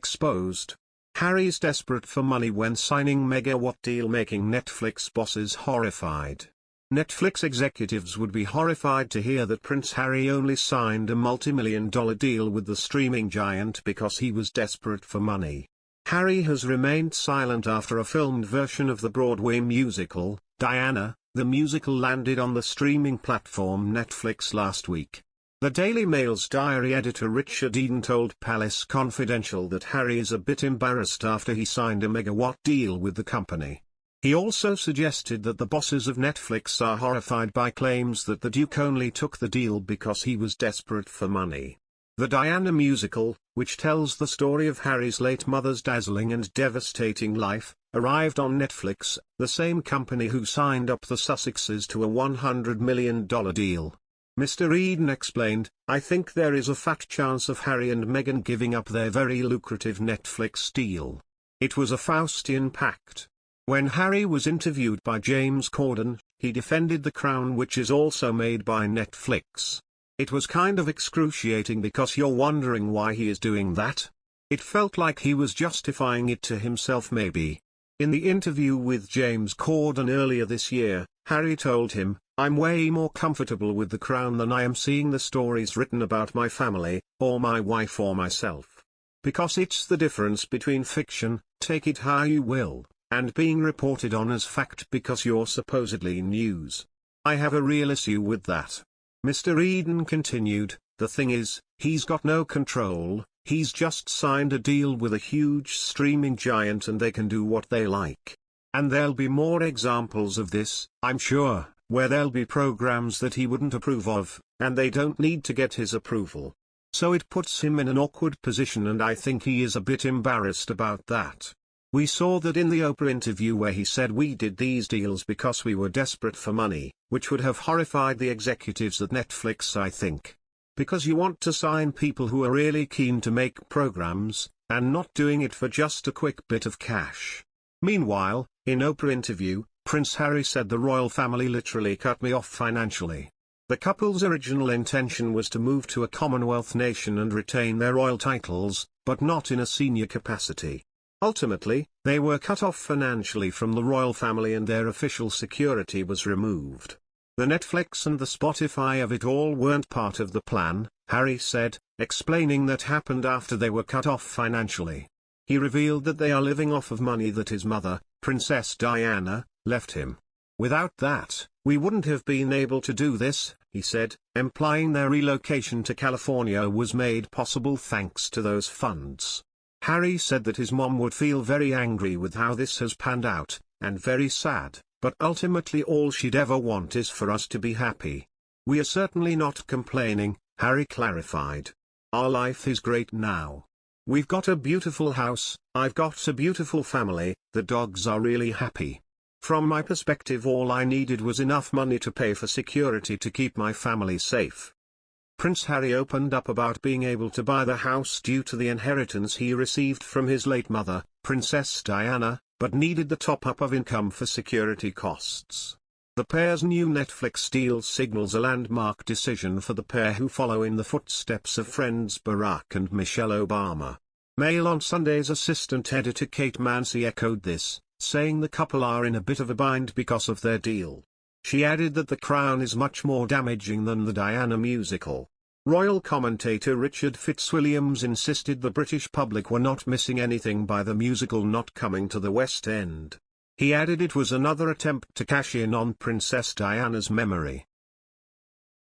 exposed. Harry's desperate for money when signing megawatt deal, making Netflix bosses horrified. Netflix executives would be horrified to hear that Prince Harry only signed a multi-million-dollar deal with the streaming giant because he was desperate for money. Harry has remained silent after a filmed version of the Broadway musical, Diana. The musical landed on the streaming platform Netflix last week. The Daily Mail's diary editor Richard Eden told Palace Confidential that Harry is a bit embarrassed after he signed a megawatt deal with the company. He also suggested that the bosses of Netflix are horrified by claims that the Duke only took the deal because he was desperate for money. The Diana musical, which tells the story of Harry's late mother's dazzling and devastating life, arrived on Netflix, the same company who signed up the Sussexes to a $100 million deal. Mr. Eden explained, "I think there is a fat chance of Harry and Meghan giving up their very lucrative Netflix deal. It was a Faustian pact." When Harry was interviewed by James Corden, he defended The Crown, which is also made by Netflix. "It was kind of excruciating because you're wondering why he is doing that. It felt like he was justifying it to himself maybe." In the interview with James Corden earlier this year, Harry told him, "I'm way more comfortable with The Crown than I am seeing the stories written about my family, or my wife or myself. Because it's the difference between fiction, take it how you will, and being reported on as fact because you're supposedly news. I have a real issue with that." Mr. Eden continued, "The thing is, he's got no control. He's just signed a deal with a huge streaming giant and they can do what they like. And there'll be more examples of this, I'm sure, where there'll be programs that he wouldn't approve of, and they don't need to get his approval. So it puts him in an awkward position, and I think he is a bit embarrassed about that. We saw that in the Oprah interview where he said we did these deals because we were desperate for money, which would have horrified the executives at Netflix, I think. Because you want to sign people who are really keen to make programs, and not doing it for just a quick bit of cash." Meanwhile, in Oprah interview, Prince Harry said the royal family literally cut me off financially. The couple's original intention was to move to a Commonwealth nation and retain their royal titles, but not in a senior capacity. Ultimately, they were cut off financially from the royal family and their official security was removed. "The Netflix and the Spotify of it all weren't part of the plan," Harry said, explaining that happened after they were cut off financially. He revealed that they are living off of money that his mother, Princess Diana, left him. "Without that, we wouldn't have been able to do this," he said, implying their relocation to California was made possible thanks to those funds. Harry said that his mom would feel very angry with how this has panned out, and very sad, but ultimately all she'd ever want is for us to be happy. "We are certainly not complaining," Harry clarified. "Our life is great now. We've got a beautiful house, I've got a beautiful family, the dogs are really happy. From my perspective, all I needed was enough money to pay for security to keep my family safe." Prince Harry opened up about being able to buy the house due to the inheritance he received from his late mother, Princess Diana, but needed the top-up of income for security costs. The pair's new Netflix deal signals a landmark decision for the pair who follow in the footsteps of friends Barack and Michelle Obama. Mail on Sunday's assistant editor Kate Mansi echoed this, saying the couple are in a bit of a bind because of their deal. She added that The Crown is much more damaging than the Diana musical. Royal commentator Richard Fitzwilliams insisted the British public were not missing anything by the musical not coming to the West End. He added it was another attempt to cash in on Princess Diana's memory.